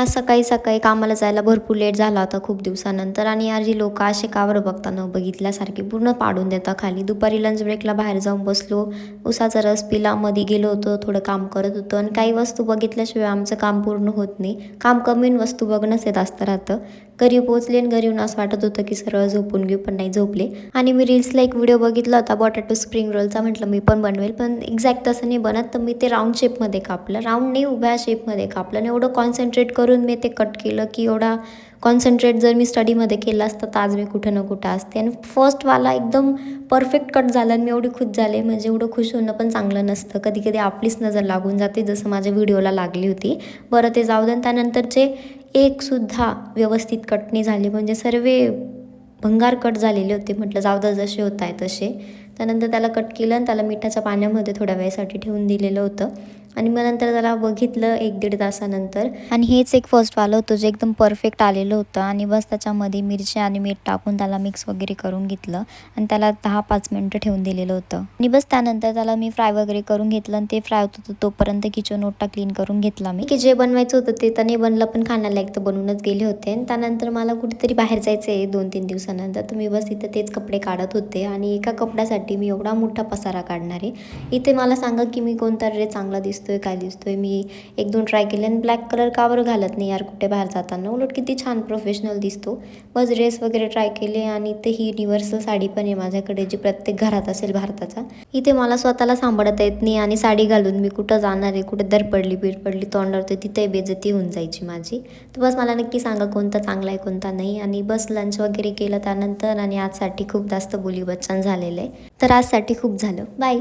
आज सकाळी सकाळी कामाला जायला भरपूर लेट झाला होता खूप दिवसानंतर आणि यार जी लोक असे कावर बघता न बघितल्यासारखी पूर्ण पाडून देता खाली. दुपारी लंच ब्रेकला बाहेर जाऊन बसलो, उसाचा रस पिला, मध्ये गेलो होतो, थोडं काम करत होतो आणि काही वस्तू बघितल्याशिवाय आमचं काम पूर्ण होत नाही. काम कमी वस्तू बघणंच येत असतं राहतं. घरी पोहोचले आणि घरी येऊन असं वाटत होतं की सरळ झोपून घेऊ, पण नाही झोपले. आणि मी रील्सला एक व्हिडिओ बघितला होता बटाटो स्प्रिंग रोलचा, म्हटलं मी पण बनवेल, पण एक्झॅक्ट तसं नाही बनत. तर मी ते राऊंड शेपमध्ये कापलं, राऊंड नाही उभ्या शेपमध्ये कापलं आणि एवढं कॉन्सन्ट्रेट करून मी ते कट केलं की एवढा कॉन्सन्ट्रेट जर मी स्टडीमध्ये केलं असतं तर आज मी कुठं ना कुठं असते. आणि फर्स्टवाला एकदम परफेक्ट कट झाला आणि मी एवढी खुश झाले. म्हणजे एवढं खुश होणं पण चांगलं नसतं, कधी कधी आपलीच नजर लागून जाते, जसं माझ्या व्हिडिओला लागली होती. बरं ते जाऊ दे. त्यानंतरचे एकसुद्धा व्यवस्थित कट नाही झाले, म्हणजे सर्व भंगार कट झालेले होते. म्हटलं जाऊ दे, जसे होत आहे तसे. त्यानंतर त्याला कट केलं आणि त्याला मिठाच्या पाण्यामध्ये थोड्या वेळासाठी ठेवून दिलेलं होतं. आणि मग नंतर त्याला बघितलं 1-1.5 तासानंतर, आणि हेच एक फर्स्टवालं होतं जे एकदम परफेक्ट आलेलं होतं. आणि बस त्याच्यामध्ये मिरची आणि मीठ टाकून त्याला मिक्स वगैरे करून घेतलं आणि त्याला 10-5 मिनटं ठेवून दिलेलं होतं. आणि बस त्यानंतर त्याला मी फ्राय वगैरे करून घेतलं आणि ते फ्राय होत होतं तोपर्यंत किचन ओटा क्लीन करून घेतला मी, की जे बनवायचं होतं ते तर नाही बनलं, पण खाण्याला एक तर बनवूनच गेले होते. आणि त्यानंतर मला कुठेतरी बाहेर जायचं आहे 2-3 दिवसानंतर, तर मी बस इथं तेच कपडे काढत होते आणि एका कपड्यासाठी मी एवढा मोठा पसारा काढणार आहे. इथे मला सांगा की मी कोणता ड्रेस चांगला दिसतोय, काय दिसतोय. मी 1-2 ट्राय केले आणि ब्लॅक कलर का बरं घालत नाही यार कुठे बाहेर जाताना, उलट किती छान प्रोफेशनल दिसतो. बस ड्रेस वगैरे ट्राय केले आणि इथे ही युनिव्हर्सल साडी पण आहे माझ्याकडे, जी प्रत्येक घरात असेल भारताचा. इथे मला स्वतःला सांभाळता येत नाही आणि साडी घालून मी कुठं जाणार आहे, कुठे धडपडली बिडपडली तोंडावर तर तिथे बेइज्जती होऊन जायची माझी. तर बस मला नक्की सांगा कोणता चांगला आहे कोणता नाही. आणि बस लंच वगैरे केलं त्यानंतर, आणि आजसाठी खूप जास्त बोली बच्चन झालेलं आहे. तर आजसाठी खूप झालं, बाय.